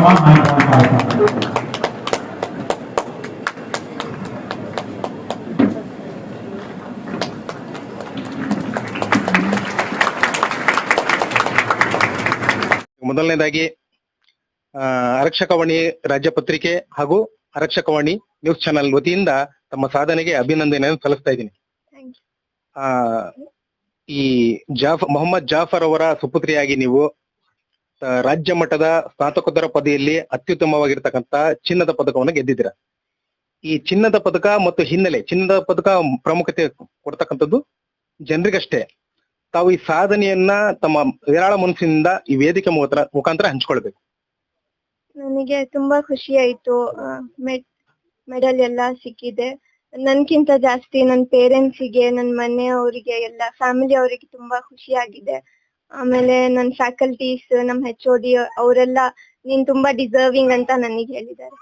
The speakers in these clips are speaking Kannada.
ಮೊದಲನೇದಾಗಿ ಆರಕ್ಷಕವಾಣಿ ರಾಜ್ಯ ಪತ್ರಿಕೆ ಹಾಗೂ ಆರಕ್ಷಕವಾಣಿ ನ್ಯೂಸ್ ಚಾನೆಲ್ ವತಿಯಿಂದ ತಮ್ಮ ಸಾಧನೆಗೆ ಅಭಿನಂದನೆಯನ್ನು ಸಲ್ಲಿಸ್ತಾ ಇದ್ದೀನಿ. ಈ ಮೊಹಮ್ಮದ್ ಜಾಫರ್ ಅವರ ಸುಪುತ್ರಿಯಾಗಿ ನೀವು ರಾಜ್ಯ ಮಟ್ಟದ ಸ್ನಾತಕೋತ್ತರ ಪದವಿಯಲ್ಲಿ ಅತ್ಯುತ್ತಮವಾಗಿರ್ತಕ್ಕಂತ ಚಿನ್ನದ ಪದಕವನ್ನು ಗೆದ್ದಿದ್ದೀರಾ. ಈ ಚಿನ್ನದ ಪದಕ ಮತ್ತು ಹಿನ್ನೆಲೆ, ಚಿನ್ನದ ಪದಕ ಪ್ರಾಮುಖ್ಯತೆ ಕೊಡ್ತಕ್ಕಂಥದ್ದು ಜನರಿಗಷ್ಟೇ. ತಾವು ಈ ಸಾಧನೆಯನ್ನ ತಮ್ಮ ವಿರಾಳ ಮನಸ್ಸಿನಿಂದ ಈ ವೇದಿಕೆ ಮುಖಾಂತರ ಹಂಚ್ಕೊಳ್ಬೇಕು. ನನಗೆ ತುಂಬಾ ಖುಷಿ ಆಯ್ತು. ಮೆಡಲ್ ಎಲ್ಲ ಸಿಕ್ಕಿದೆ. ನನ್ಕಿಂತ ಜಾಸ್ತಿ ನನ್ನ ಪೇರೆಂಟ್ಸಿಗೆ, ನನ್ನ ಮನೆಯವರಿಗೆ, ಎಲ್ಲ ಫ್ಯಾಮಿಲಿ ಅವರಿಗೆ ತುಂಬಾ ಖುಷಿ ಆಗಿದೆ. ಆಮೇಲೆ ನನ್ನ ಫ್ಯಾಕಲ್ಟೀಸ್, ನಮ್ಮ HOD ಅವರೆಲ್ಲ ನೀನ್ ತುಂಬಾ ಡಿಸರ್ವಿಂಗ್ ಅಂತ ನನಗೆ ಹೇಳಿದ್ದಾರೆ.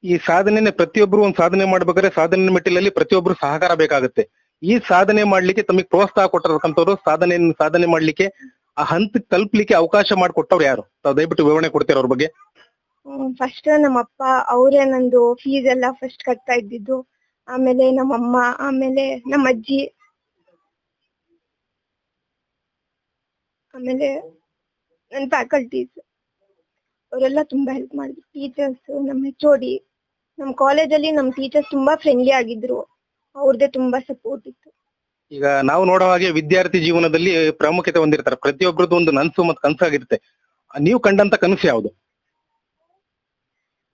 ಈ ಸಾಧನೆ ಪ್ರತಿಯೊಬ್ರು ಒಂದು ಸಾಧನೆ ಮಾಡ್ಬೇಕಾದ್ರೆ ಸಾಧನೆ ಮೆಟ್ಟಿಲಲ್ಲಿ ಪ್ರತಿಯೊಬ್ರು ಸಹಕಾರ ಬೇಕಾಗುತ್ತೆ. ಈ ಸಾಧನೆ ಮಾಡ್ಲಿಕ್ಕೆ ತಮಗೆ ಪ್ರೋತ್ಸಾಹ ಕೊಟ್ಟಿರ್ತಕ್ಕಂಥವ್ರು, ಸಾಧನೆ ಮಾಡ್ಲಿಕ್ಕೆ ಆ ಹಂತಕ್ಕೆ ತಲುಪಲಿಕ್ಕೆ ಅವಕಾಶ ಮಾಡಿಕೊಟ್ಟವ್ರು ಯಾರು? ತಾವು ದಯವಿಟ್ಟು ವಿವರಣೆ ಕೊಡ್ತೀರ ಅವ್ರ ಬಗ್ಗೆ. ಫಸ್ಟ್ ನಮ್ಮಪ್ಪ ಅವರೇ ನಂದು ಫೀಸ್ ಎಲ್ಲ ಫಸ್ಟ್ ಕಟ್ತಾ ಇದ್ದಿದ್ದು. ಆಮೇಲೆ ನಮ್ಮಮ್ಮ, ಆಮೇಲೆ ನಮ್ಮ ಅಜ್ಜಿ, ಆಮೇಲೆ ನನ್ನ ಫ್ಯಾಕಲ್ಟೀಸ್ ಅವರೆಲ್ಲ ತುಂಬಾ ಹೆಲ್ಪ್ ಮಾಡಿದ್ರು. ಟೀಚರ್ಸ್, ನಮ್ಮ HOD, ನಮ್ಮ ಕಾಲೇಜಲ್ಲಿ ನಮ್ಮ ಟೀಚರ್ಸ್ ತುಂಬಾ ಫ್ರೆಂಡ್ಲಿ ಆಗಿದ್ರು. ಅವ್ರದ್ದೇ ತುಂಬಾ ಸಪೋರ್ಟ್ ಇತ್ತು. ಈಗ ನಾವು ನೋಡೋ ಹಾಗೆ ವಿದ್ಯಾರ್ಥಿ ಜೀವನದಲ್ಲಿ ಪ್ರಾಮುಖ್ಯತೆ ಹೊಂದಿರ್ತಾರೆ. ಪ್ರತಿಯೊಬ್ಬರದ್ದು ಒಂದು ನನ್ಸು ಮತ್ತು ಕನಸಾಗಿರುತ್ತೆ. ನೀವು ಕಂಡಂತ ಕನಸು ಯಾವುದು?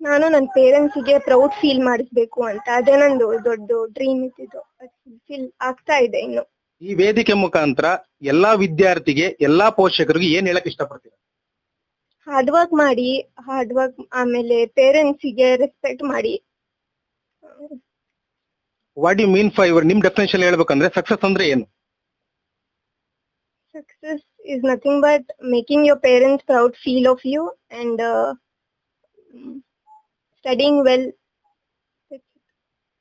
ನಾನು ನನ್ನ ಪೇರೆಂಟ್ಸಿಗೆ ಪ್ರೌಡ್ ಫೀಲ್ ಮಾಡಿಸ್ಬೇಕು ಅಂತ. ಅದೇ ನಂದು ದೊಡ್ಡ ಡ್ರೀಮ್ ಇತ್ತು. ಫೀಲ್ ಆಗ್ತಾ ಇದೆ ಇನ್ನು. ಈ ವೇದಿಕೆ ಮುಖಾಂತರ ಎಲ್ಲಾ ವಿದ್ಯಾರ್ಥಿಗೆ, ಎಲ್ಲಾ ಪೋಷಕರಿಗೆ ಏನ್ ಹೇಳಕ್ ಇಷ್ಟಪಡ್ತೀರಾ? ಹಾರ್ಡ್ ವರ್ಕ್, ಆಮೇಲೆ ಪೇರೆಂಟ್ಸಿಗೆ ರೆಸ್ಪೆಕ್ಟ್ ಮಾಡಿ. What you mean for your, ನಿಮ್ ಡೆಫಿನೇಷನ್ ಹೇಳ್ಬೇಕಂದ್ರೆ ಸಕ್ಸಸ್ ಅಂದ್ರೆ ಏನು? Success is nothing but making your parents proud feel of you and studying well.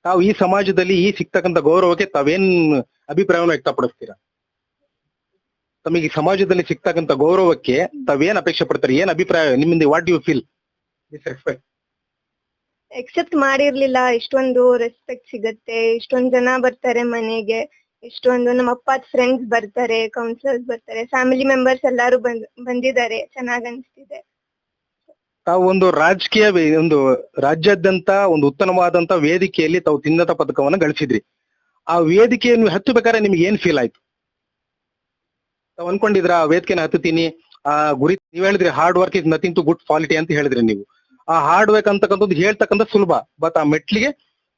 ತಾವು ಈ ಸಮಾಜದಲ್ಲಿ ಈ ಸಿಗ್ತಕ್ಕಂಥ ಗೌರವಕ್ಕೆ ತಾವೇನ್ ಅಭಿಪ್ರಾಯವನ್ನು ವ್ಯಕ್ತಪಡಿಸ್ತೀರಾ? ತಮಗೆ ಸಮಾಜದಲ್ಲಿ ಸಿಗ್ತಕ್ಕಂಥ ಗೌರವಕ್ಕೆ ತಾವೇನ್ ಅಪೇಕ್ಷೆ ಪಡ್ತಾರೆ? ಏನ್ ಅಭಿಪ್ರಾಯ ನಿಮ್ಮಿಂದ? What you feel this respect? Expect ಮಾಡಿರ್ಲಿಲ್ಲ ಇಷ್ಟೊಂದು ರೆಸ್ಪೆಕ್ಟ್ ಸಿಗತ್ತೆ. ಇಷ್ಟೊಂದು ಜನ ಬರ್ತಾರೆ ಮನೆಗೆ, ಇಷ್ಟೊಂದು ನಮ್ಮ ಅಪ್ಪದ ಫ್ರೆಂಡ್ಸ್ ಬರ್ತಾರೆ, ಕೌನ್ಸಿಲರ್ಸ್ ಬರ್ತಾರೆ, ಫ್ಯಾಮಿಲಿ ಮೆಂಬರ್ಸ್ ಎಲ್ಲಾರು ಬಂದಿದ್ದಾರೆ. ಚೆನ್ನಾಗ್ ಅನಿಸ್ತಿದೆ. ತಾವು ಒಂದು ರಾಜಕೀಯ ಒಂದು ರಾಜ್ಯಾದ್ಯಂತ ಒಂದು ಉತ್ತಮವಾದಂತ ವೇದಿಕೆಯಲ್ಲಿ ತಾವು ಚಿನ್ನದ ಪದಕವನ್ನು ಗಳಿಸಿದ್ರಿ. ಆ ವೇದಿಕೆಯನ್ನು ಹತ್ತಬೇಕಾದ್ರೆ ನಿಮ್ಗೆ ಏನ್ ಫೀಲ್ ಆಯ್ತು? ತಾವು ಅನ್ಕೊಂಡಿದ್ರ ಆ ವೇದಿಕೆನ ಹತ್ತೀನಿ, ಆ ಗುರಿ ನೀವ್ ಹೇಳಿದ್ರಿ hard work is nothing to good quality ಅಂತ ಹೇಳಿದ್ರಿ ನೀವು. ಆ ಹಾರ್ಡ್ ವರ್ಕ್ ಅಂತಕ್ಕಂಥದ್ದು ಹೇಳ್ತಕ್ಕಂಥ ಸುಲಭ, ಬಟ್ ಆ ಮೆಟ್ಲಿಗೆ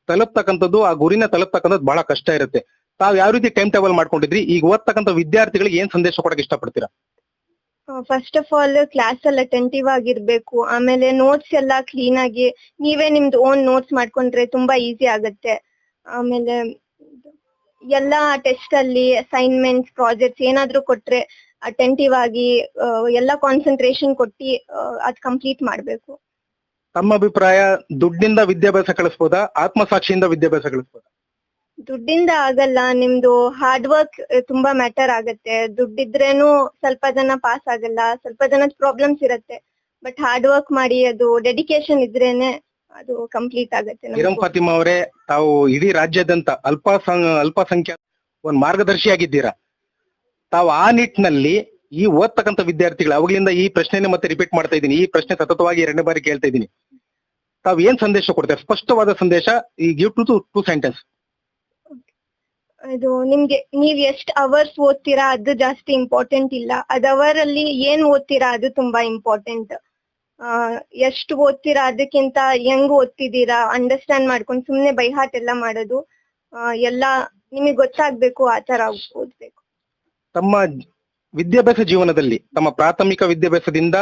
ತಲುಪ್ತಕ್ಕಂಥದ್ದು, ಆ ಗುರಿನ ತಲುಪ್ತಕ್ಕಂಥದ್ದು ಬಹಳ ಕಷ್ಟ ಇರುತ್ತೆ. ತಾವ್ ಯಾವ ರೀತಿ ಟೈಮ್ ಟೇಬಲ್ ಮಾಡ್ಕೊಂಡಿದ್ರಿ? ಈಗ ಓದ್ತಕ್ಕಂಥ ವಿದ್ಯಾರ್ಥಿಗಳಿಗೆ ಏನ್ ಸಂದೇಶ ಕೊಡಕ್ಕೆ ಇಷ್ಟಪಡ್ತೀರಾ? ಫಸ್ಟ್ ಆಫ್ ಆಲ್ ಕ್ಲಾಸ್ ಅಲ್ಲಿ ಅಟೆಂಟಿವ್ ಆಗಿರ್ಬೇಕು. ಆಮೇಲೆ ನೋಟ್ಸ್ ಎಲ್ಲ ಕ್ಲೀನ್ ಆಗಿ ನೀವೇ ನಿಮ್ದು ಓನ್ ನೋಟ್ಸ್ ಮಾಡ್ಕೊಂಡ್ರೆ ತುಂಬಾ ಈಸಿ ಆಗತ್ತೆ. ಆಮೇಲೆ ಎಲ್ಲಾ ಟೆಸ್ಟ್ ಅಲ್ಲಿ ಅಸೈನ್ಮೆಂಟ್ಸ್, ಪ್ರಾಜೆಕ್ಟ್ಸ್ ಏನಾದ್ರು ಕೊಟ್ರೆ ಅಟೆಂಟಿವ್ ಆಗಿ ಎಲ್ಲ ಕಾನ್ಸಂಟ್ರೇಷನ್ ಕೊಟ್ಟಿ ಅದ್ ಕಂಪ್ಲೀಟ್ ಮಾಡ್ಬೇಕು. ತಮ್ಮ ಅಭಿಪ್ರಾಯ ದುಡ್ಡಿಂದ ವಿದ್ಯಾಭ್ಯಾಸ ಕಳಿಸ್ಬೋದಾ, ಆತ್ಮಸಾಕ್ಷಿಯಿಂದ ವಿದ್ಯಾಭ್ಯಾಸ ಕಳಿಸ್ಬೋದಾ? ದುಡ್ಡಿಂದ ಆಗಲ್ಲ. ನಿಮ್ದು ಹಾರ್ಡ್ ವರ್ಕ್ ತುಂಬಾ ಮ್ಯಾಟರ್ ಆಗತ್ತೆ. ದುಡ್ಡಿದ್ರೇನು ಸ್ವಲ್ಪ ಜನ ಪಾಸ್ ಆಗಲ್ಲ, ಸ್ವಲ್ಪ ಜನದ ಪ್ರಾಬ್ಲಮ್ಸ್ ಇರತ್ತೆ. ಬಟ್ ಹಾರ್ಡ್ ವರ್ಕ್ ಮಾಡಿ, ಅದು ಡೆಡಿಕೇಶನ್ ಇದ್ರೇನೆ ಅದು ಕಂಪ್ಲೀಟ್ ಆಗತ್ತೆ. ಇರಂ ಫಾತಿಮಾ ಅವರೇ, ತಾವು ಇಡೀ ರಾಜ್ಯಾದ್ಯಂತ ಅಲ್ಪಸಂಖ್ಯಾತ ಒಂದು ಮಾರ್ಗದರ್ಶಿಯಾಗಿದ್ದೀರಾ. ತಾವು ಆ ನಿಟ್ಟಿನಲ್ಲಿ ಈ ಓದ್ತಕ್ಕಂಥ ವಿದ್ಯಾರ್ಥಿಗಳು, ಅವಾಗಲಿಂದ ಈ ಪ್ರಶ್ನೆನೇ ಮತ್ತೆ ರಿಪೀಟ್ ಮಾಡ್ತಾ ಇದ್ದೀನಿ, ಈ ಪ್ರಶ್ನೆ ಸತತವಾಗಿ 2ನೇ ಬಾರಿ ಕೇಳ್ತಾ ಇದ್ದೀನಿ. ತಾವ್ ಏನ್ ಸಂದೇಶ ಕೊಡ್ತಾರೆ? ಸ್ಪಷ್ಟವಾದ ಸಂದೇಶ. ಈ ಗಿವ್ ಟು ಸೆಂಟೆನ್ಸ್. ಇದು ನಿಮ್ಗೆ ನೀವ್ ಎಷ್ಟ್ ಅವರ್ಸ್ ಓದ್ತೀರಾ ಅದು ಜಾಸ್ತಿ ಇಂಪಾರ್ಟೆಂಟ್ ಇಲ್ಲ. ಅದ್ ಅವರ್ ಅಲ್ಲಿ ಏನ್ ಓದ್ತೀರಾ ಅದು ತುಂಬಾ ಇಂಪಾರ್ಟೆಂಟ್. ಎಷ್ಟು ಓದ್ತೀರಾ ಅದಕ್ಕಿಂತ ಹೆಂಗ್ ಓದ್ತಿದ್ದೀರಾ ಅಂಡರ್ಸ್ಟ್ಯಾಂಡ್ ಮಾಡ್ಕೊಂಡು, ಸುಮ್ನೆ ಬೈ ಹಾರ್ಟ್ ಎಲ್ಲ ಮಾಡೋದು ಎಲ್ಲಾ ನಿಮಗ್ ಗೊತ್ತಾಗ್ಬೇಕು, ಆತರ ಓದ್ಬೇಕು. ತಮ್ಮ ವಿದ್ಯಾಭ್ಯಾಸ ಜೀವನದಲ್ಲಿ ತಮ್ಮ ಪ್ರಾಥಮಿಕ ವಿದ್ಯಾಭ್ಯಾಸದಿಂದ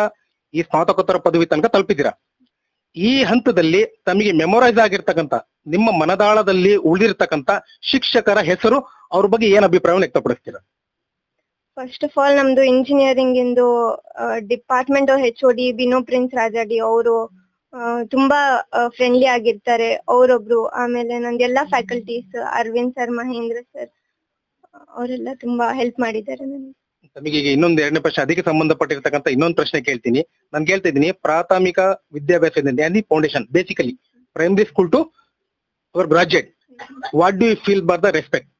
ಈ ಸ್ನಾತಕೋತ್ತರ ಪದವಿ ತನಕ ತಲುಪಿದ್ದೀರಾ. ಈ ಹಂತದಲ್ಲಿ ತಮಗೆ ಮೆಮೊರೈಸ್ ಆಗಿರ್ತಕ್ಕಂಥ, ನಿಮ್ಮ ಮನದಾಳದಲ್ಲಿ ಉಳಿದಿರ್ತಕ್ಕಂಥ ಶಿಕ್ಷಕರ ಹೆಸರು, ಅವ್ರ ಬಗ್ಗೆ ಏನ್ ಅಭಿಪ್ರಾಯವನ್ನು ವ್ಯಕ್ತಪಡಿಸ್ತೀರಾ? ಫಸ್ಟ್ ಆಫ್ ಆಲ್ ನಮ್ದು ಇಂಜಿನಿಯರಿಂಗ್ ಇಂದು department HOD Bino Prince Rajadi ಅವರು ತುಂಬಾ ಫ್ರೆಂಡ್ಲಿ ಆಗಿರ್ತಾರೆ, ಅವರೊಬ್ರು. ಆಮೇಲೆ ನಂದೆಲ್ಲಾ faculties, Aravind sir, Mahendra sir, ಅವರೆಲ್ಲ ತುಂಬಾ ಹೆಲ್ಪ್ ಮಾಡಿದ್ದಾರೆ ನನಗೆ. ನಮಗೆ ಈಗ ಇನ್ನೊಂದು ಎರಡನೇ ಪ್ರಶ್ನೆ ಅದಕ್ಕೆ ಸಂಬಂಧಪಟ್ಟಿರ್ತಕ್ಕಂಥ ಇನ್ನೊಂದು ಪ್ರಶ್ನೆ ಕೇಳ್ತೀನಿ. ನಾನು ಕೇಳ್ತಾ ಇದ್ದೀನಿ, ಪ್ರಾಥಮಿಕ ವಿದ್ಯಾಭ್ಯಾಸದಿಂದ foundation basically primary school to our graduate, what do you feel bar the respect?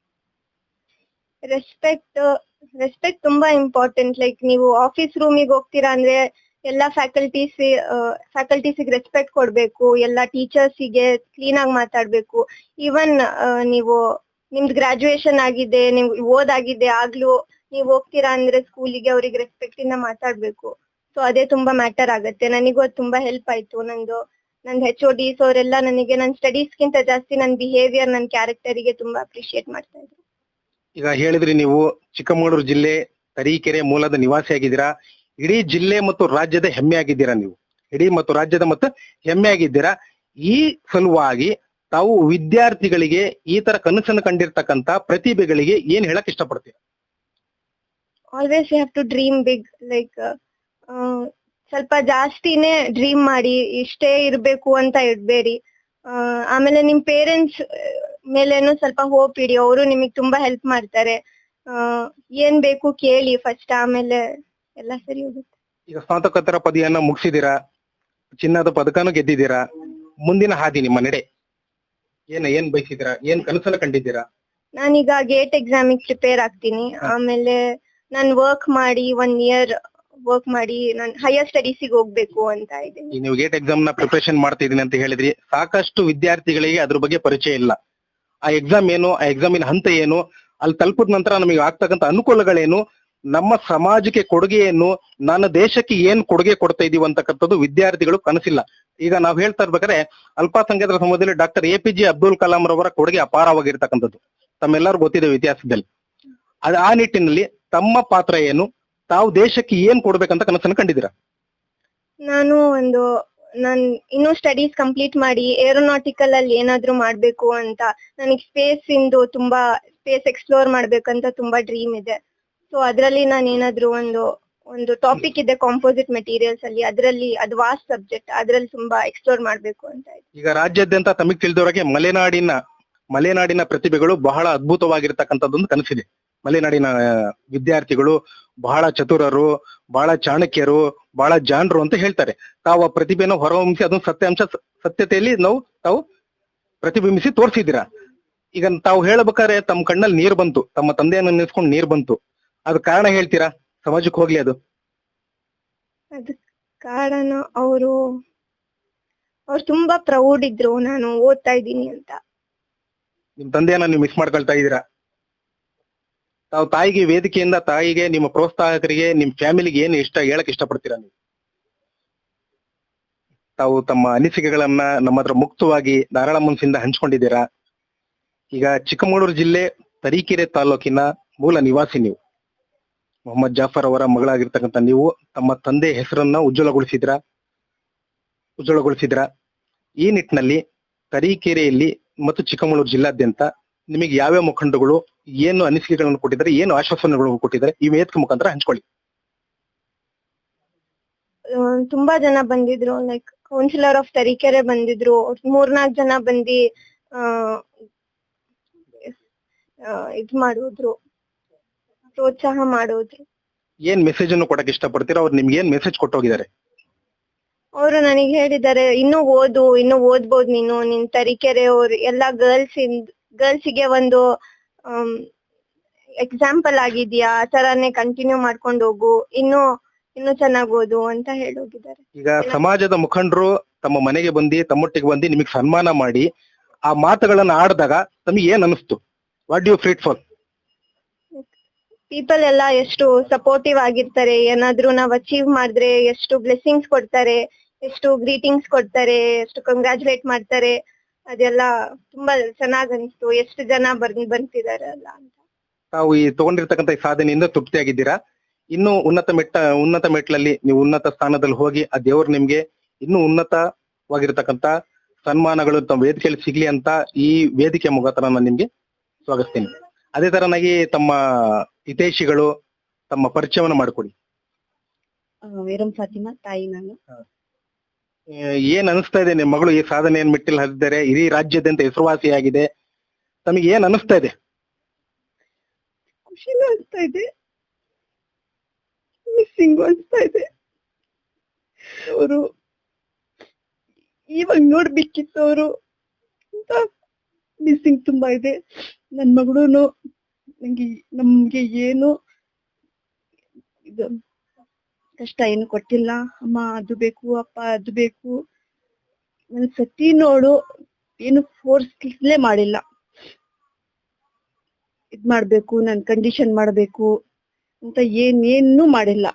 Respect ತುಂಬಾ ಇಂಪಾರ್ಟೆಂಟ್. ಲೈಕ್ ನೀವು ಆಫೀಸ್ ರೂಮಿಗೆ ಹೋಗ್ತೀರಾ ಅಂದ್ರೆ ಎಲ್ಲಾ ಫ್ಯಾಕಲ್ಟೀಸಿಗೆ ರೆಸ್ಪೆಕ್ಟ್ ಕೊಡ್ಬೇಕು, ಎಲ್ಲಾ ಟೀಚರ್ಸಿಗೆ ಕ್ಲೀನ್ ಆಗಿ ಮಾತಾಡ್ಬೇಕು. ಈವನ್ ನೀವು ನಿಮ್ದು ಗ್ರಾಜುಯೇಷನ್ ಆಗಿದೆ, ನಿಮ್ಗೆ ಓದಾಗಿದೆ ಆಗ್ಲೂ ನೀವು ಹೋಗ್ತೀರಾ ಅಂದ್ರೆ ಸ್ಕೂಲಿಗೆ ಅವ್ರಿಗೆ ರೆಸ್ಪೆಕ್ಟ್ ಇಂದ ಮಾತಾಡ್ಬೇಕು. ಸೊ ಅದೇ ತುಂಬಾ ಮ್ಯಾಟರ್ ಆಗತ್ತೆ. ನನಗೂ ಅದು ತುಂಬಾ ಹೆಲ್ಪ್ ಆಯ್ತು. ನಂದು HODs ಅವರೆಲ್ಲ ನನಗೆ ನನ್ನ ಸ್ಟಡೀಸ್ಗಿಂತ ಜಾಸ್ತಿ ನನ್ನ ಬಿಹೇವಿಯರ್, ನನ್ನ ಕ್ಯಾರೆಕ್ಟರಿಗೆ ತುಂಬಾ ಅಪ್ರಿಶಿಯೇಟ್ ಮಾಡ್ತಾ ಇದ್ರು. ಈಗ ಹೇಳಿದ್ರಿ ನೀವು ಚಿಕ್ಕಮಗಳೂರು ಜಿಲ್ಲೆ ತರೀಕೆರೆ ಮೂಲದ ನಿವಾಸಿಯಾಗಿದ್ದೀರಾ. ಇಡೀ ಜಿಲ್ಲೆ ಮತ್ತು ರಾಜ್ಯದ ಹೆಮ್ಮೆ ಆಗಿದ್ದೀರಾ. ನೀವು ಇಡೀ ಮತ್ತು ರಾಜ್ಯದ ಮತ್ತು ಹೆಮ್ಮೆ ಆಗಿದ್ದೀರಾ. ಈ ಸಲುವಾಗಿ ತಾವು ವಿದ್ಯಾರ್ಥಿಗಳಿಗೆ, ಈ ತರ ಕನಸನ್ನು ಕಂಡಿರ್ತಕ್ಕಂತ ಪ್ರತಿಭೆಗಳಿಗೆ ಏನ್ ಹೇಳಕ್ ಇಷ್ಟಪಡ್ತೀರಾ? Always you have to dream big. Like ಸ್ವಲ್ಪ ಜಾಸ್ತಿನೇ ಡ್ರೀಮ್ ಮಾಡಿ, ಇಷ್ಟೇ ಇರ್ಬೇಕು ಅಂತ ಇಡ್ಬೇಡಿ. ಆಮೇಲೆ ನಿಮ್ ಪೇರೆಂಟ್ಸ್ ಮೇಲೇನು ಸ್ವಲ್ಪ ಹೋಪ್ ಇಡಿ, ಅವರು ನಿಮಗ್ ತುಂಬಾ ಹೆಲ್ಪ್ ಮಾಡ್ತಾರೆ. ಏನ್ ಬೇಕು ಕೇಳಿ ಫಸ್ಟ್, ಆಮೇಲೆ ಎಲ್ಲ ಸರಿ ಹೋಗುತ್ತೆ. ಈಗ ಸ್ನಾತಕೋತ್ತರ ಪದವಿಯನ್ನ ಮುಗಿಸಿದೀರಾ, ಚಿನ್ನದ ಪದಕನೂ ಗೆದ್ದಿದ್ದೀರಾ. ಮುಂದಿನ ಹಾದಿ ನಿಮ್ಮ ನಡೆ ಏನ್ ಬಯಸಿದ್ದೀರಾ? ಏನ್ ಕನಸನ್ನ ಕಂಡಿದ್ದೀರಾ? ನಾನೀಗ ಗೇಟ್ ಎಕ್ಸಾಮಿಗೆ ಪ್ರಿಪೇರ್ ಆಗ್ತೀನಿ. ಆಮೇಲೆ ನಾನು ವರ್ಕ್ ಮಾಡಿ 1 year ವರ್ಕ್ ಮಾಡಿ ನಾನು ಹೈಯರ್ ಸ್ಟಡೀಸಿಗೆ ಹೋಗ್ಬೇಕು ಅಂತ ಇದ್ದೀನಿ. ನೀವು ಗೇಟ್ ಎಕ್ಸಾಮ್ ನ ಪ್ರಿಪರೇಷನ್ ಮಾಡ್ತಾ ಇದೀನಿ ಅಂತ ಹೇಳಿದ್ರಿ. ಸಾಕಷ್ಟು ವಿದ್ಯಾರ್ಥಿಗಳಿಗೆ ಅದ್ರ ಬಗ್ಗೆ ಪರಿಚಯ ಇಲ್ಲ. ಆ ಎಕ್ಸಾಮ್ ಏನು, ಆ ಎಕ್ಸಾಮಿನ ಹಂತ ಏನು, ಅಲ್ಲಿ ತಲುಪಿದ ನಂತರ ನಮಗೆ ಆಗ್ತಕ್ಕಂಥ ಅನುಕೂಲಗಳೇನು, ನಮ್ಮ ಸಮಾಜಕ್ಕೆ ಕೊಡುಗೆ ಏನು, ನನ್ನ ದೇಶಕ್ಕೆ ಏನ್ ಕೊಡುಗೆ ಕೊಡ್ತಾ ಇದೀವಿ ಅಂತಕ್ಕಂಥದ್ದು ವಿದ್ಯಾರ್ಥಿಗಳು ಕನಸಿಲ್ಲ. ಈಗ ನಾವು ಹೇಳ್ತಾ ಇರ್ಬೇಕಾದ್ರೆ ಅಲ್ಪಸಂಖ್ಯಾತರ ಸಮಾಜದಲ್ಲಿ ಡಾಕ್ಟರ್ APJ ಅಬ್ದುಲ್ ಕಲಾಂ ರವರ ಕೊಡುಗೆ ಅಪಾರವಾಗಿರ್ತಕ್ಕಂಥದ್ದು ತಮ್ಮೆಲ್ಲರಿಗೂ ಗೊತ್ತಿದೆ ಇತಿಹಾಸದಲ್ಲಿ. ಆ ನಿಟ್ಟಿನಲ್ಲಿ ತಮ್ಮ ಪಾತ್ರ ಏನು, ತಾವು ದೇಶಕ್ಕೆ ಏನ್ ಕೊಡ್ಬೇಕಂತ ಕನಸನ್ನು ಕಂಡಿದ್ದೀರಾ? ನಾನ್ ಇನ್ನೂ ಸ್ಟಡೀಸ್ ಕಂಪ್ಲೀಟ್ ಮಾಡಿ ಏರೋನಾಟಿಕಲ್ ಅಲ್ಲಿ ಏನಾದ್ರೂ ಮಾಡ್ಬೇಕು ಅಂತ. ನನಗೆ ಸ್ಪೇಸ್ ಎಕ್ಸ್ಪ್ಲೋರ್ ಮಾಡ್ಬೇಕಂತ ತುಂಬಾ ಡ್ರೀಮ್ ಇದೆ. ಸೊ ಅದ್ರಲ್ಲಿ ನಾನು ಏನಾದ್ರೂ ಒಂದು ಟಾಪಿಕ್ ಇದೆ ಕಾಂಪೋಸಿಟ್ ಮೆಟೀರಿಯಲ್ಸ್ ಅಲ್ಲಿ, ಅದ್ರಲ್ಲಿ ಅದು ವಾಸ್ಟ್ ಸಬ್ಜೆಕ್ಟ್, ಅದ್ರಲ್ಲಿ ತುಂಬಾ ಎಕ್ಸ್ಪ್ಲೋರ್ ಮಾಡ್ಬೇಕು ಅಂತ ಇದೆ. ಈಗ ರಾಜ್ಯಾದ್ಯಂತ ತಮಗೆ ತಿಳಿದವರೆಗೆ ಮಲೆನಾಡಿನ ಪ್ರತಿಭೆಗಳು ಬಹಳ ಅದ್ಭುತವಾಗಿರ್ತಕ್ಕಂಥದ್ದೊಂದು ಕನಸಿದೆ. ಮಲೆನಾಡಿನ ವಿದ್ಯಾರ್ಥಿಗಳು ಬಹಳ ಚತುರರು, ಬಹಳ ಚಾಣಕ್ಯರು, ಬಹಳ ಜಾಣರು ಅಂತ ಹೇಳ್ತಾರೆ. ತಾವು ಆ ಪ್ರತಿಭೆನ ಹೊರಹೊಮ್ಮಿಸಿ ಅದನ್ನು ಸತ್ಯತೆಯಲ್ಲಿ ತಾವು ಪ್ರತಿಬಿಂಬಿಸಿ ತೋರಿಸಿದ್ದೀರಾ. ಈಗ ತಾವು ಹೇಳ್ಬೇಕಾದ್ರೆ ತಮ್ಮ ಕಣ್ಣಲ್ಲಿ ನೀರು ಬಂತು, ತಮ್ಮ ತಂದೆಯನ್ನು ನೆನೆಸ್ಕೊಂಡು ನೀರು ಬಂತು. ಅದು ಕಾರಣ ಹೇಳ್ತೀರಾ ಸಮಾಜಕ್ಕೆ ಹೋಗ್ಲಿ? ಅದು ಕಾರಣ ಅವರು ತುಂಬಾ ಪ್ರೌಡ್ ಇದ್ರು ನಾನು ಓದ್ತಾ ಇದ್ದೀನಿ ಅಂತ. ನಿಮ್ ತಂದೆಯನ್ನ ನೀವು ಮಿಸ್ ಮಾಡ್ಕೊಳ್ತಾ ಇದ್ದೀರಾ. ತಾವು ತಾಯಿಗೆ ವೇದಿಕೆಯಿಂದ, ತಾಯಿಗೆ, ನಿಮ್ಮ ಪ್ರೋತ್ಸಾಹಕರಿಗೆ, ನಿಮ್ ಫ್ಯಾಮಿಲಿಗೆ ಏನು ಹೇಳಕ್ ಇಷ್ಟಪಡ್ತೀರಾ ನೀವು? ತಾವು ತಮ್ಮ ಅನಿಸಿಕೆಗಳನ್ನ ನಮ್ಮ ಹತ್ರ ಮುಕ್ತವಾಗಿ ಧಾರಾಳ ಮನಸ್ಸಿಂದ ಹಂಚ್ಕೊಂಡಿದ್ದೀರಾ. ಈಗ ಚಿಕ್ಕಮಗಳೂರು ಜಿಲ್ಲೆ ತರೀಕೆರೆ ತಾಲೂಕಿನ ಮೂಲ ನಿವಾಸಿ ನೀವು. ಮೊಹಮ್ಮದ್ ಜಾಫರ್ ಅವರ ಮಗಳಾಗಿರ್ತಕ್ಕಂಥ ನೀವು ತಮ್ಮ ತಂದೆ ಹೆಸರನ್ನ ಉಜ್ವಲಗೊಳಿಸಿದ್ರ. ಈ ನಿಟ್ಟಿನಲ್ಲಿ ತರೀಕೆರೆಯಲ್ಲಿ ಮತ್ತು ಚಿಕ್ಕಮಗಳೂರು ಜಿಲ್ಲಾದ್ಯಂತ ನಿಮಗೆ ಯಾವ್ಯಾವ ಮುಖಂಡಗಳು ಏನು ಅನಿಸಿಕೆಗಳನ್ನು ಕೊಟ್ಟಿದ್ದಾರೆ, ಏನು ಆಶ್ವಾಸನೆಗಳು ಕೊಟ್ಟಿದ್ದಾರೆ, ಈ ವೇದಿಕೆ ಮುಖಾಂತರ ಹಂಚ್ಕೊಳ್ಳಿ. ತುಂಬಾ ಜನ ಬಂದಿದ್ರು. ಲೈಕ್ ಕೌನ್ಸಿಲರ್ ಆಫ್ ತರೀಕೆರೆ ಬಂದಿದ್ರು. 3-4 ಜನ ಬಂದಿ ಇದ್ ಮಾಡೋದ್ರು, ಪ್ರೋತ್ಸಾಹ ಮಾಡೋದ್ರು. ಏನ್ ಮೆಸೇಜ್ ಅನ್ನು ಕೊಡಕ್ ಇಷ್ಟಪಡ್ತೀರಾ? ಅವ್ರು ನಿಮ್ಗೆ ಏನ್ ಮೆಸೇಜ್ ಕೊಟ್ಟೋಗಿದ್ದಾರೆ? ಅವರು ನನಗೆ ಹೇಳಿದ್ದಾರೆ, ಇನ್ನೂ ಓದ್ಬೋದು ನಿನ್ ತರೀಕೆರೆ ಅವ್ರು ಎಲ್ಲಾ ಗರ್ಲ್ಸಿಗೆ ಒಂದು ಎಕ್ಸಾಂಪಲ್ ಆಗಿದ್ಯಾ, ಆ ತರಾನೇ ಕಂಟಿನ್ಯೂ ಮಾಡ್ಕೊಂಡು ಹೋಗು, ಇನ್ನೂ ಚೆನ್ನಾಗ್ ಓದು ಅಂತ ಹೇಳೋಗಿದ್ದಾರೆ. ಈಗ ಸಮಾಜದ ಮುಖಂಡರು ತಮ್ಮ ಮನೆಗೆ ಬಂದು, ತಮ್ಮೊಟ್ಟಿಗೆ ಬಂದು ನಿಮಗೆ ಸನ್ಮಾನ ಮಾಡಿ ಆ ಮಾತುಗಳನ್ನ ಆಡಿದಾಗ ತಮಗೆ ಏನ್ ಅನಿಸ್ತು? What you feel for? People ಎಲ್ಲ ಎಷ್ಟು ಸಪೋರ್ಟಿವ್ ಆಗಿರ್ತಾರೆ. ಏನಾದ್ರೂ ನಾವ್ ಅಚೀವ್ ಮಾಡಿದ್ರೆ ಎಷ್ಟು ಬ್ಲೆಸ್ಸಿಂಗ್ಸ್ ಕೊಡ್ತಾರೆ, ಎಷ್ಟು ಗ್ರೀಟಿಂಗ್ಸ್ ಕೊಡ್ತಾರೆ, ಎಷ್ಟು ಕಂಗ್ರಾಚುಲೇಟ್ ಮಾಡ್ತಾರೆ. ಅದೆಲ್ಲ ತುಂಬಾ ಚೆನ್ನಾಗ್ ಅನಿಸ್ತು. ಎಷ್ಟು ಜನ ಬಂತಿದ್ದಾರೆ ಅಲ್ಲ ಅಂತ. ತಾವು ಈ ತಗೊಂಡಿರ್ತಕ್ಕಂಥ ಈ ಸಾಧನೆಯಿಂದ ತೃಪ್ತಿಯಾಗಿದ್ದೀರಾ? ಇನ್ನು ಉನ್ನತ ಮೆಟ್ಲಲ್ಲಿ ನೀವು ಉನ್ನತ ಸ್ಥಾನದಲ್ಲಿ ಹೋಗಿ ಆ ದೇವರು ನಿಮ್ಗೆ ಇನ್ನೂ ಉನ್ನತವಾಗಿರ್ತಕ್ಕಂಥ ಸನ್ಮಾನಗಳು ತಮ್ಮ ವೇದಿಕೆಯಲ್ಲಿ ಸಿಗ್ಲಿ ಅಂತ ಈ ವೇದಿಕೆ ಮುಖಾಂತರ ನಾನು ನಿಮ್ಗೆ ಸ್ವಾಗತಿಸ್ತೀನಿ. ಅದೇ ತರನಾಗಿ ತಮ್ಮ ಹಿತೈಷಿಗಳು ತಮ್ಮ ಪರಿಚಯವನ್ನು ಮಾಡಿಕೊಡಿ. ವೀರಂ ಫಾತಿಮಾ, ತಾಯಿ ನಾನು. ಏನ್ ಅನಿಸ್ತಾ ಇದೆ ನಿಮ್ಮ ಮಗಳು ಈ ಸಾಧನೆಯನ್ನು ಮೆಟ್ಟಿಲು ಹತ್ತಿದ್ದಾರೆ, ಇಡೀ ರಾಜ್ಯದಂತ ಹೆಸರುವಾಸಿಯಾಗಿದೆ, ತಮಗೆ ಏನ್ ಅನಿಸ್ತಾ ಇದೆ? ಖುಷಿ ಅನಿಸ್ತಾ ಇದೆ. ಮಿಸ್ಸಿಂಗ್ ಅನ್ಸ್ತಾ ಇದೆ. ಅವರು ಇವಾಗ ನೋಡ್ಬೇಕಿತ್ತು ಅವರು ಅಂತ ಮಿಸ್ಸಿಂಗ್ ತುಂಬಾ ಇದೆ. ನನ್ ಮಗಳು ನಮ್ಗೆ ಏನು ಇದು ಕಷ್ಟ ಏನು ಕೊಟ್ಟಿಲ್ಲ. ಅಮ್ಮ ಅದು ಬೇಕು, ಅಪ್ಪ ಅದು ಬೇಕು. ನನ್ ಸತಿ ನೋಡು ಏನು ಫೋರ್ಸ್ಲೇ ಮಾಡಿಲ್ಲ. ಇದ್ ಮಾಡ್ಬೇಕು, ನನ್ ಕಂಡೀಷನ್ ಮಾಡ್ಬೇಕು ಅಂತ ಏನೇನು ಮಾಡಿಲ್ಲ.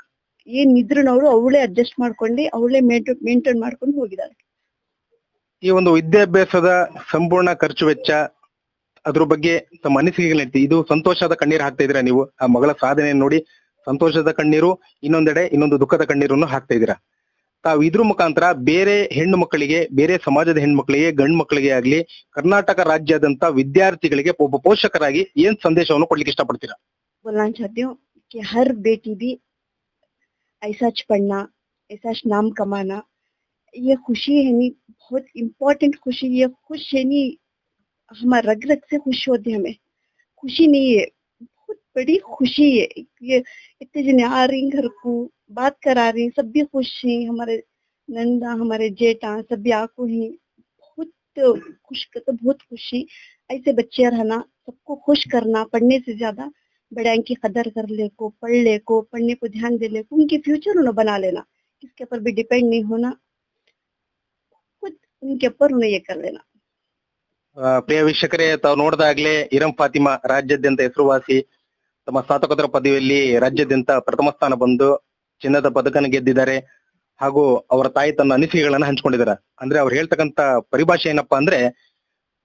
ಏನಿದ್ರು ಅವರು ಅವಳೇ ಅಡ್ಜಸ್ಟ್ ಮಾಡ್ಕೊಂಡು ಅವಳೇ ಮೇಂಟೈನ್ ಮಾಡ್ಕೊಂಡು ಹೋಗಿದ್ದಾರೆ. ಈ ಒಂದು ವಿದ್ಯಾಭ್ಯಾಸದ ಸಂಪೂರ್ಣ ಖರ್ಚು ವೆಚ್ಚ ಅದ್ರ ಬಗ್ಗೆ ತಮ್ಮ ಅನಿಸಿಕೆಗಳೇನು? ಇದು ಸಂತೋಷದ ಕಣ್ಣೀರು ಹಾಕ್ತಾ ಇದ್ದೀರಾ ನೀವು? ಆ ಮಗಳ ಸಾಧನೆಯನ್ನು ನೋಡಿ ಸಂತೋಷದ ಕಣ್ಣೀರು, ಇನ್ನೊಂದೆಡೆ ಇನ್ನೊಂದು ದುಃಖದ ಕಣ್ಣೀರನ್ನು ಹಾಕ್ತಾ ಇದ್ದೀರಾ. ತಾವು ಇದ್ರ ಮುಖಾಂತರ ಬೇರೆ ಹೆಣ್ಣು ಮಕ್ಕಳಿಗೆ, ಬೇರೆ ಸಮಾಜದ ಹೆಣ್ಮಕ್ಳಿಗೆ, ಗಂಡು ಮಕ್ಕಳಿಗೆ ಆಗ್ಲಿ, ಕರ್ನಾಟಕ ರಾಜ್ಯಾದ್ಯಂತ ವಿದ್ಯಾರ್ಥಿಗಳಿಗೆ ಒಬ್ಬ ಪೋಷಕರಾಗಿ ಏನ್ ಸಂದೇಶವನ್ನು ಕೊಡ್ಲಿಕ್ಕೆ ಇಷ್ಟಪಡ್ತೀರಾ? बोलना चाहती हूँ कि हर बेटी भी ऐसा पढ़ना, ऐसा नाम कमाना, ये खुशी है नहीं, बहुत इम्पोर्टेंट खुशी। ये खुश है नहीं, हमारे रग रग से खुश होती, हमें खुशी नहीं है, बहुत बड़ी खुशी है। ये इतने जने आ रही घर को बात करा रही, सब भी खुश हैं। हमारे नंदा, हमारे जेठा सब भी आको ही बहुत खुश, तो बहुत खुशी। ऐसे बच्चे रहना, सबको खुश करना, पढ़ने से ज्यादा बड़े की कदर कर ले को, पढ़ने को ध्यान दे ले को, उनके फ्यूचर उन्हें बना लेना, किसके ऊपर भी डिपेंड नहीं होना, खुद उनके ऊपर उन्हें ये कर लेना। ಪ್ರಿಯ ವೀಕ್ಷಕರೇ, ತಾವು ನೋಡಿದಾಗ್ಲೇ ಇರಂ ಫಾತಿಮಾ ರಾಜ್ಯಾದ್ಯಂತ ಹೆಸರುವಾಸಿ, ತಮ್ಮ ಸ್ನಾತಕೋತ್ತರ ಪದವಿಯಲ್ಲಿ ರಾಜ್ಯಾದ್ಯಂತ ಪ್ರಥಮ ಸ್ಥಾನ ಬಂದು ಚಿನ್ನದ ಪದಕನ ಗೆದ್ದಿದ್ದಾರೆ. ಹಾಗೂ ಅವರ ತಾಯಿ ತನ್ನ ಅನಿಸಿಕೆಗಳನ್ನ ಹಂಚ್ಕೊಂಡಿದ್ದಾರೆ. ಅಂದ್ರೆ ಅವ್ರು ಹೇಳ್ತಕ್ಕಂತ ಪರಿಭಾಷೆ ಏನಪ್ಪಾ ಅಂದ್ರೆ,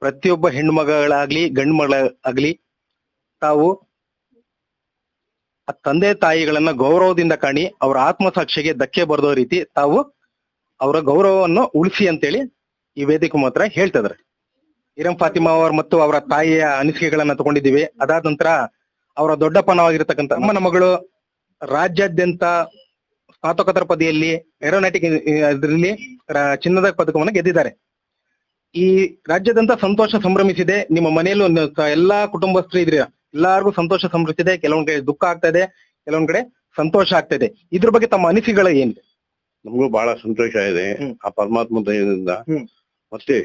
ಪ್ರತಿಯೊಬ್ಬ ಹೆಣ್ಣು ಮಗಳಾಗ್ಲಿ ಗಂಡು ಮಗಳಾಗ್ಲಿ ತಾವು ತಂದೆ ತಾಯಿಗಳನ್ನ ಗೌರವದಿಂದ ಕಾಣಿ, ಅವರ ಆತ್ಮಸಾಕ್ಷಿಗೆ ಧಕ್ಕೆ ಬರೆದೋ ರೀತಿ ತಾವು ಅವರ ಗೌರವವನ್ನು ಉಳಿಸಿ ಅಂತೇಳಿ ಈ ವೇದಿಕೆ ಮಾತ್ರ ಹೇಳ್ತಾ ಇದಾರೆ. ಇರಂ ಫಾತಿಮಾ ಅವರ ಮತ್ತು ಅವರ ತಾಯಿಯ ಅನಿಸಿಕೆಗಳನ್ನ ತಗೊಂಡಿದ್ದೀವಿ. ಅದಾದ ನಂತರ ಅವರ ದೊಡ್ಡಪ್ಪನವಾಗಿರ್ತಕ್ಕಂಥ ಅಮ್ಮನ ಮಗಳು ರಾಜ್ಯಾದ್ಯಂತ ಸ್ನಾತಕೋತ್ತರ ಪದವಿಯಲ್ಲಿ ಏರೋನಾಟಿಕ್ ಇದರಲ್ಲಿ ಚಿನ್ನದ ಪದಕವನ್ನು ಗೆದ್ದಿದ್ದಾರೆ. ಈ ರಾಜ್ಯಾದ್ಯಂತ ಸಂತೋಷ ಸಂಭ್ರಮಿಸಿದೆ. ನಿಮ್ಮ ಮನೆಯಲ್ಲೂ ಎಲ್ಲಾ ಕುಟುಂಬಸ್ಥರು ಇದ್ರಿ, ಎಲ್ಲಾರ್ಗು ಸಂತೋಷ ಸಂಭ್ರಮಿಸಿದೆ. ಕೆಲವೊಂದ್ ಕಡೆ ದುಃಖ ಆಗ್ತಾ ಇದೆ, ಕೆಲವೊಂದ್ ಕಡೆ ಸಂತೋಷ ಆಗ್ತಾ ಇದೆ. ಇದ್ರ ಬಗ್ಗೆ ತಮ್ಮ ಅನಿಸಿಕೆಗಳು ಏನಿದೆ? ನಮಗೂ ಬಹಳ ಸಂತೋಷ ಇದೆ. ಆ ಪರಮಾತ್ಮ ದಯದಿಂದ ಮತ್ತೆ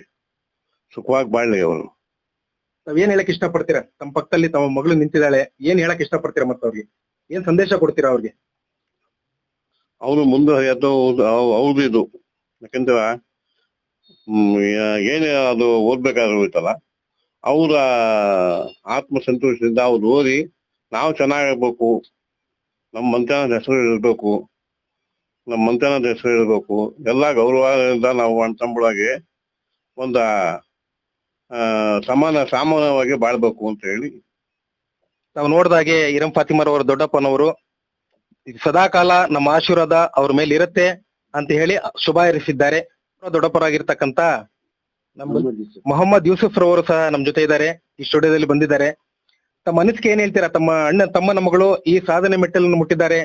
ಸುಖವಾಗಿ ಬಾಳ್ಲಿ ಅವನು. ತಾವ್ ಏನ್ ಹೇಳಕ್ ಇಷ್ಟಪಡ್ತೀರಾ? ತಮ್ಮ ಪಕ್ಕದಲ್ಲಿ ತಮ್ಮ ಮಗಳು ನಿಂತಿದ್ದಾಳೆ, ಏನ್ ಹೇಳಕ್ ಇಷ್ಟಪಡ್ತೀರಾ? ಮತ್ತೆ ಅವ್ರಿಗೆ ಏನ್ ಸಂದೇಶ ಕೊಡ್ತೀರಾ? ಅವ್ರಿಗೆ ಅವನು ಮುಂದೆ ಹೌದು ಇದು ಯಾಕಂದ್ರೆ ಏನೇ ಅದು ಓದ್ಬೇಕಾದ್ರೂ ಇರ್ತಲ್ಲ, ಅವರ ಆತ್ಮ ಸಂತೋಷದಿಂದ ಅವ್ರು ಓದಿ ನಾವು ಚೆನ್ನಾಗಿರ್ಬೇಕು, ನಮ್ಮ ಮಂತ್ರಾನದ ಹೆಸರು ಇರ್ಬೇಕು, ನಮ್ಮ ಮಂತ್ರಾನದ ಹೆಸರು ಇರ್ಬೇಕು, ಎಲ್ಲಾ ಗೌರವದಿಂದ ನಾವು ಅಣ್ತಂಬಳಾಗಿ ಒಂದ ಸಾಮಾನ್ಯವಾಗಿ ಬಾಳ್ಬೇಕು ಅಂತ ಹೇಳಿ. ತಾವು ನೋಡಿದಾಗೆ ಇರಂ ಫಾತಿಮಾರವರ ದೊಡ್ಡಪ್ಪನವರು ಸದಾಕಾಲ ನಮ್ಮ ಆಶೀರ್ವಾದ ಅವ್ರ ಮೇಲೆ ಇರುತ್ತೆ ಅಂತ ಹೇಳಿ ಶುಭ ಹಾರೈಸಿದ್ದಾರೆ. ದೊಡ್ಡಪ್ಪರಾಗಿರ್ತಕ್ಕಂತ ನಮ್ಮ ಮೊಹಮ್ಮದ್ ಯೂಸುಫ್ ರವರು ಸಹ ನಮ್ ಜೊತೆ ಇದ್ದಾರೆ, ಈ ಸ್ಟುಡಿಯೋದಲ್ಲಿ ಬಂದಿದ್ದಾರೆ. ತಮ್ಮ ಅನಿಸಿಕೆ ಏನ್ ಹೇಳ್ತೀರಾ? ತಮ್ಮನ ಮಗಳು ಈ ಸಾಧನೆ ಮೆಟ್ಟಲನ್ನು ಮುಟ್ಟಿದ್ದಾರೆ.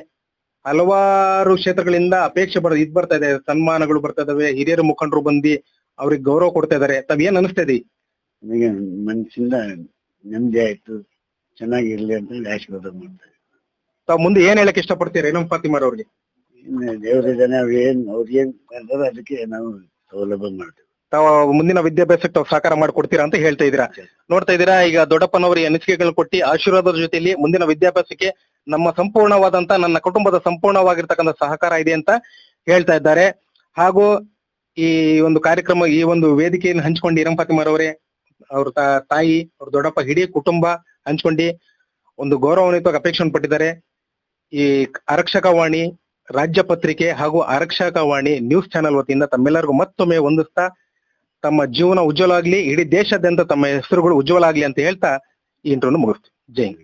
ಹಲವಾರು ಕ್ಷೇತ್ರಗಳಿಂದ ಅಪೇಕ್ಷೆ ಬರ್ತಾ ಇದೆ, ಸನ್ಮಾನಗಳು ಬರ್ತಾ ಇದಾವೆ, ಹಿರಿಯರ ಮುಖಂಡರು ಬಂದು ಅವ್ರಿಗೆ ಗೌರವ ಕೊಡ್ತಾ ಇದಾರೆ. ತಾವ್ ಏನ್ ಅನಿಸ್ತಾ ಇದೆ? ನನಗೆ ಮನಸ್ಸಿಂದ ನೆಮ್ಮದಿ ಆಯ್ತು, ಚೆನ್ನಾಗಿರ್ಲಿ ಅಂತ ಹೇಳಿ ಆಶೀರ್ವಾದ ಮಾಡ್ತಾರೆ. ತಾವ್ ಮುಂದೆ ಏನ್ ಹೇಳಕ್ ಇಷ್ಟಪಡ್ತೀರಾ ಇರಂ ಫಾತಿಮಾರವ್ರಿಗೆ? ದೇವರಿದ್ದಾನೆ, ಅವ್ರೇನ್ ಕರ್ದಾರ ಅದಕ್ಕೆ ನಾವು ಸೌಲಭ್ಯ ಮಾಡ್ತೇವೆ. ತಾವು ಮುಂದಿನ ವಿದ್ಯಾಭ್ಯಾಸಕ್ಕೆ ತಾವು ಸಹಕಾರ ಮಾಡಿಕೊಡ್ತೀರಾ ಅಂತ ಹೇಳ್ತಾ ಇದ್ದೀರಾ. ನೋಡ್ತಾ ಇದ್ದೀರಾ, ಈಗ ದೊಡ್ಡಪ್ಪನವರಿಗೆ ಅನಿಸಿಕೆಗಳನ್ನ ಕೊಟ್ಟು ಆಶೀರ್ವಾದದ ಜೊತೆಯಲ್ಲಿ ಮುಂದಿನ ವಿದ್ಯಾಭ್ಯಾಸಕ್ಕೆ ನಮ್ಮ ಸಂಪೂರ್ಣವಾದಂತ, ನನ್ನ ಕುಟುಂಬದ ಸಂಪೂರ್ಣವಾಗಿರ್ತಕ್ಕಂಥ ಸಹಕಾರ ಇದೆ ಅಂತ ಹೇಳ್ತಾ ಇದ್ದಾರೆ. ಹಾಗೂ ಈ ಒಂದು ಕಾರ್ಯಕ್ರಮ, ಈ ಒಂದು ವೇದಿಕೆಯನ್ನು ಹಂಚ್ಕೊಂಡು ಇರಂ ಫಾತಿಮಾರವರೇ, ಅವ್ರ ತಾಯಿ, ಅವ್ರ ದೊಡ್ಡಪ್ಪ, ಇಡೀ ಕುಟುಂಬ ಹಂಚ್ಕೊಂಡು ಒಂದು ಗೌರವಾನ್ವಿತವಾಗಿ ಅಪೇಕ್ಷೆ ಪಟ್ಟಿದ್ದಾರೆ. ಈ ಆರಕ್ಷಕವಾಣಿ ರಾಜ್ಯ ಪತ್ರಿಕೆ ಹಾಗೂ ಆರಕ್ಷಕವಾಣಿ ನ್ಯೂಸ್ ಚಾನೆಲ್ ವತಿಯಿಂದ ತಮ್ಮೆಲ್ಲರಿಗೂ ಮತ್ತೊಮ್ಮೆ ವಂದಿಸ್ತಾ, ತಮ್ಮ ಜೀವನ ಉಜ್ವಲ ಆಗ್ಲಿ, ಇಡೀ ದೇಶಾದ್ಯಂತ ತಮ್ಮ ಹೆಸರುಗಳು ಉಜ್ವಲ ಆಗ್ಲಿ ಅಂತ ಹೇಳ್ತಾ ಈ ಇಂಟರ್ವ್ಯೂ ಮುಗಿಸ್ತೀವಿ. ಜೈ ಹಿಂದ್.